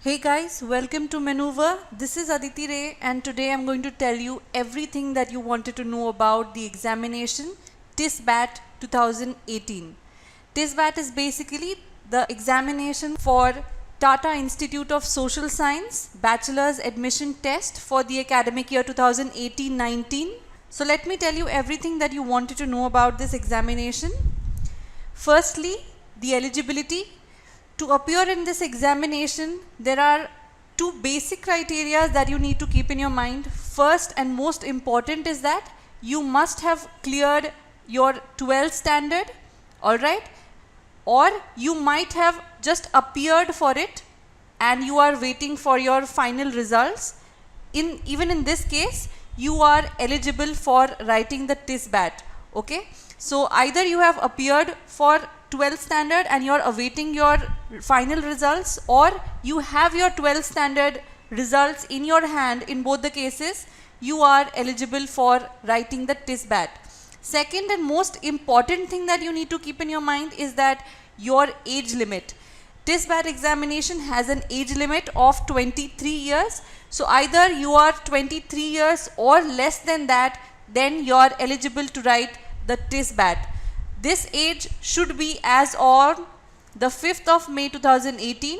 Hey guys, welcome to Manoeuvre. This is Aditi Ray and today I'm going to tell you everything that you wanted to know about the examination Tissnet 2018. Tissnet is basically the examination for Tata Institute of Social Science Bachelor's Admission Test for the academic year 2018-19. So let me tell you everything that you wanted to know about this examination. Firstly, the eligibility. To appear in this examination, there are two basic criteria that you need to keep in your mind. First and most important is that you must have cleared your 12th standard, alright? Or you might have just appeared for it and you are waiting for your final results. Even in this case, you are eligible for writing the Tissnet, okay? So either you have appeared for 12th standard and you are awaiting your final results, or you have your 12th standard results in your hand. In both the cases, you are eligible for writing the Tissnet. Second and most important thing that you need to keep in your mind is that your age limit. Tissnet examination has an age limit of 23 years. So either you are 23 years or less than that, then you are eligible to write the Tissnet. This age should be as on the 5th of May 2018,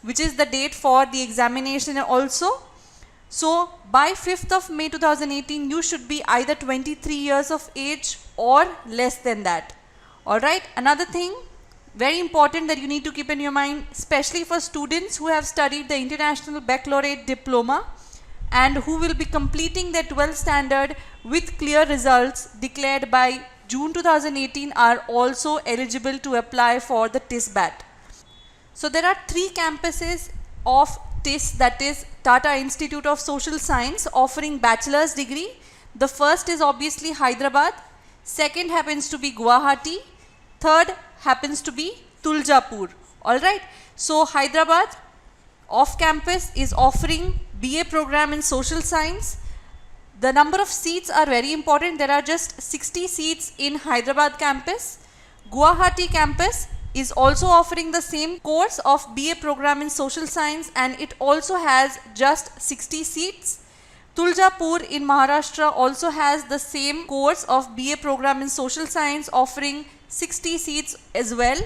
which is the date for the examination also. So by 5th of May 2018, you should be either 23 years of age or less than that. Alright, another thing very important that you need to keep in your mind, especially for students who have studied the International Baccalaureate Diploma and who will be completing their 12th standard with clear results declared by June 2018, are also eligible to apply for the Tissnet. So there are three campuses of TIS, that is Tata Institute of Social Science, offering bachelor's degree. The first is obviously Hyderabad, second happens to be Guwahati, third happens to be Tuljapur. Alright, so Hyderabad off campus is offering BA program in social science. The number of seats are very important. There are just 60 seats in Hyderabad campus. Guwahati campus is also offering the same course of BA program in social science and it also has just 60 seats. Tuljapur in Maharashtra also has the same course of BA program in social science, offering 60 seats as well.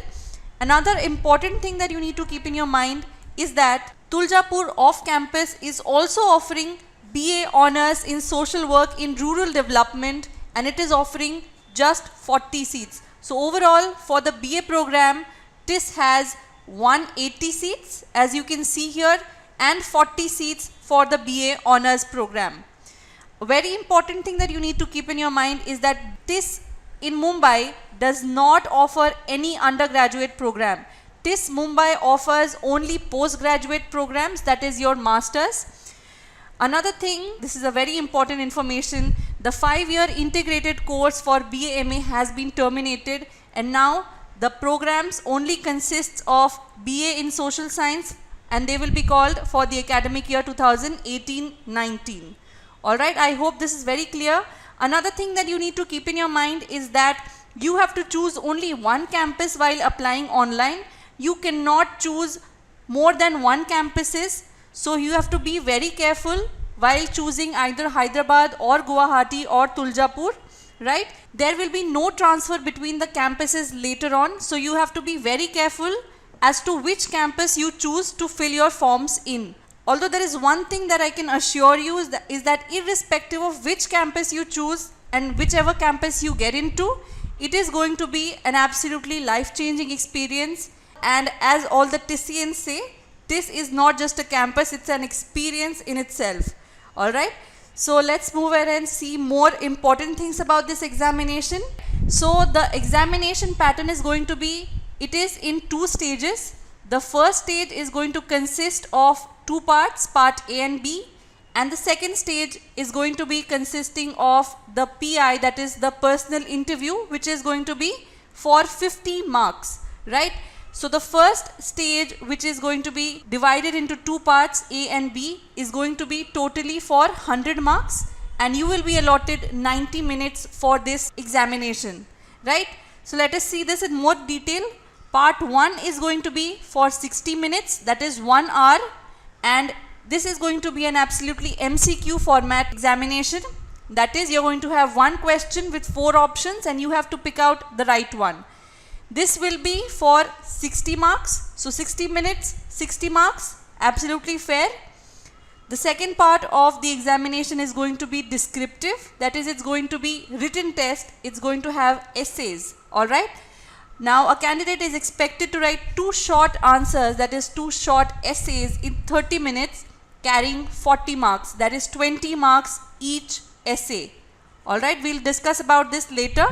Another important thing that you need to keep in your mind is that Tuljapur off campus is also offering BA Honours in Social Work in Rural Development and it is offering just 40 seats. So overall for the BA program, TIS has 180 seats as you can see here and 40 seats for the BA Honours program. A very important thing that you need to keep in your mind is that TIS in Mumbai does not offer any undergraduate program. TIS Mumbai offers only postgraduate programs, that is your masters. Another thing, this is a very important information, the 5-year integrated course for BA-MA has been terminated and now the programs only consists of BA in social science and they will be called for the academic year 2018-19. Alright, I hope this is very clear. Another thing that you need to keep in your mind is that you have to choose only one campus while applying online. You cannot choose more than one campuses. So you have to be very careful while choosing either Hyderabad or Guwahati or Tuljapur, right? There will be no transfer between the campuses later on. So you have to be very careful as to which campus you choose to fill your forms in. Although there is one thing that I can assure you is that irrespective of which campus you choose and whichever campus you get into, it is going to be an absolutely life-changing experience. And as all the TISians say, this is not just a campus, it's an experience in itself. Alright, so let's move ahead and see more important things about this examination. So the examination pattern is going to be, it is in 2 stages. The first stage is going to consist of 2 parts, part A and B, and the second stage is going to be consisting of the PI, that is the personal interview, which is going to be for 50 marks, right? So the first stage, which is going to be divided into 2 parts, A and B, is going to be totally for 100 marks and you will be allotted 90 minutes for this examination, right? So let us see this in more detail. Part 1 is going to be for 60 minutes, that is 1 hour, And this is going to be an absolutely MCQ format examination. That is, you're going to have one question with 4 options and you have to pick out the right one. This will be for 60 marks. So 60 minutes, 60 marks, absolutely fair. The second part of the examination is going to be descriptive. That is, it's going to be written test. It's going to have essays. Alright. Now a candidate is expected to write 2 short answers, that is 2 short essays in 30 minutes carrying 40 marks. That is 20 marks each essay. Alright, we'll discuss about this later.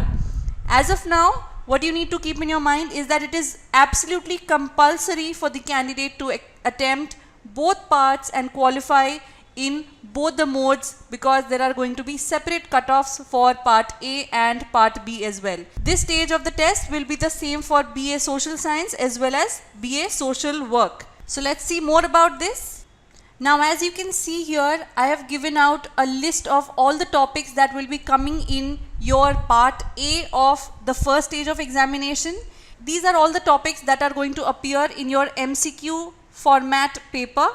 As of now, what you need to keep in your mind is that it is absolutely compulsory for the candidate to attempt both parts and qualify in both the modes, because there are going to be separate cutoffs for part A and part B as well. This stage of the test will be the same for BA Social Science as well as BA Social Work. So let's see more about this. Now, as you can see here, I have given out a list of all the topics that will be coming in your part A of the first stage of examination. These are all the topics that are going to appear in your MCQ format paper.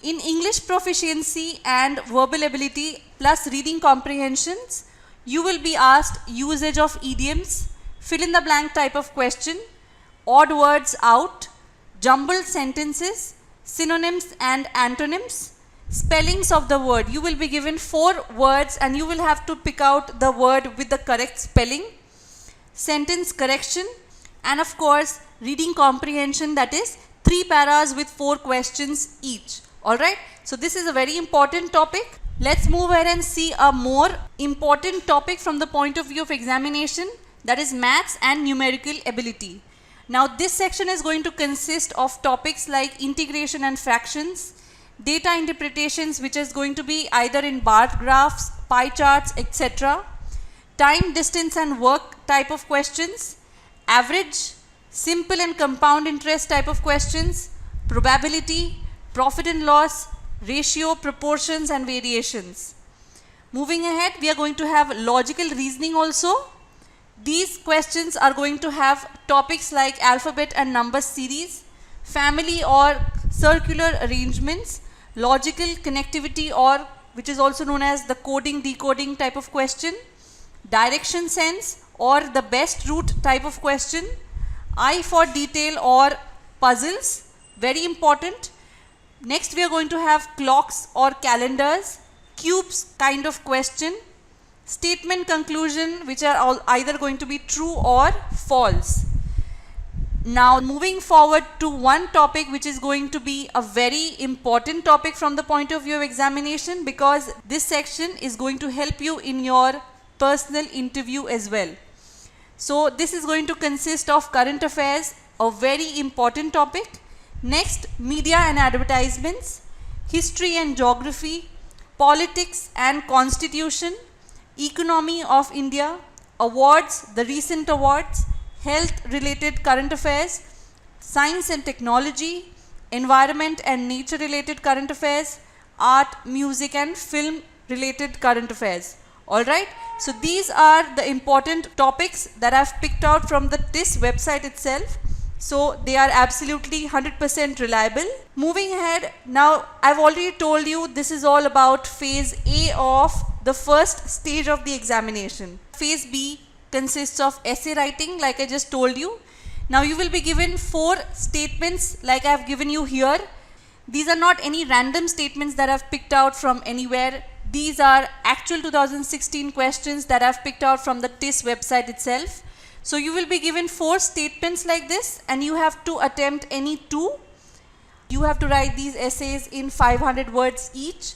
In English proficiency and verbal ability plus reading comprehensions, you will be asked usage of idioms, fill in the blank type of question, odd words out, jumbled sentences, synonyms and antonyms, spellings of the word. You will be given 4 words and you will have to pick out the word with the correct spelling, sentence correction, and of course reading comprehension, that is 3 paras with 4 questions each. Alright, so this is a very important topic. Let's move ahead and see a more important topic from the point of view of examination, that is maths and numerical ability. Now this section is going to consist of topics like integration and fractions, data interpretations, which is going to be either in bar graphs, pie charts, etc., time, distance and work type of questions, average, simple and compound interest type of questions, probability, profit and loss, ratio, proportions and variations. Moving ahead, we are going to have logical reasoning also. These questions are going to have topics like alphabet and number series, family or circular arrangements, logical connectivity, or which is also known as the coding decoding type of question, direction sense or the best route type of question, eye for detail or puzzles, very important. Next we are going to have clocks or calendars, cubes kind of question, statement conclusion, which are all either going to be true or false. Now moving forward to one topic which is going to be a very important topic from the point of view of examination, because this section is going to help you in your personal interview as well. So this is going to consist of current affairs, a very important topic. Next, media and advertisements, history and geography, politics and constitution, economy of India, awards, the recent awards, health related current affairs, science and technology, environment and nature related current affairs, art, music and film related current affairs. Alright, so these are the important topics that I've picked out from the TIS website itself. So they are absolutely 100% reliable. Moving ahead, now I've already told you this is all about phase A of the first stage of the examination. Phase B consists of essay writing, like I just told you. Now you will be given 4 statements like I have given you here. These are not any random statements that I've picked out from anywhere. These are actual 2016 questions that I've picked out from the TIS website itself. So you will be given 4 statements like this and you have to attempt any 2. You have to write these essays in 500 words each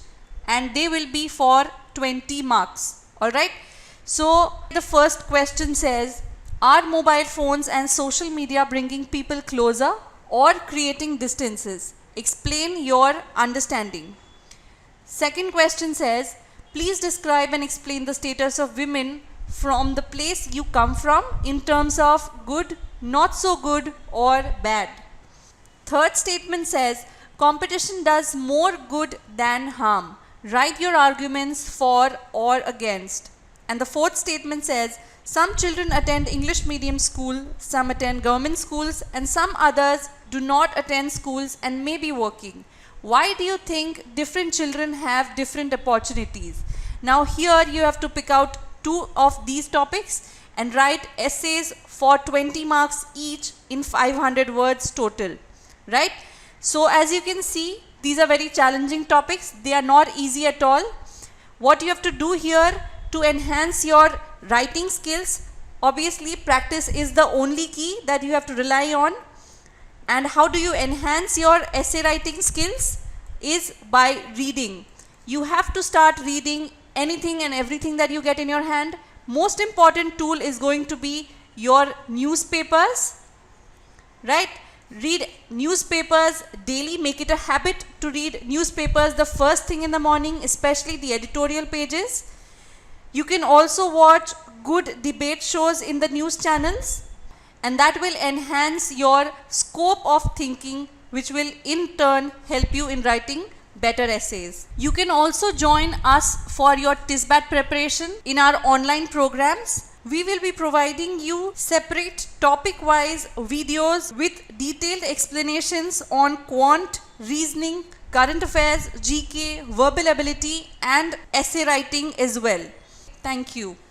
and they will be for 20 marks. Alright. So the first question says, are mobile phones and social media bringing people closer or creating distances? Explain your understanding. Second question says, please describe and explain the status of women from the place you come from in terms of good, not so good or bad. Third statement says, competition does more good than harm. Write your arguments for or against. And the fourth statement says, some children attend English medium school, some attend government schools and some others do not attend schools and may be working. Why do you think different children have different opportunities? Now here you have to pick out 2 of these topics and write essays for 20 marks each in 500 words total, right? So as you can see, these are very challenging topics. They are not easy at all. What you have to do here to enhance your writing skills, obviously practice is the only key that you have to rely on. And how do you enhance your essay writing skills? Is by reading. You have to start reading anything and everything that you get in your hand. Most important tool is going to be your newspapers, right? Read newspapers daily. Make it a habit to read newspapers the first thing in the morning, especially the editorial pages. You can also watch good debate shows in the news channels, and that will enhance your scope of thinking, which will in turn help you in writing better essays. You can also join us for your TISBAT preparation in our online programs. We will be providing you separate topic-wise videos with detailed explanations on quant, reasoning, current affairs, GK, verbal ability and essay writing as well. Thank you.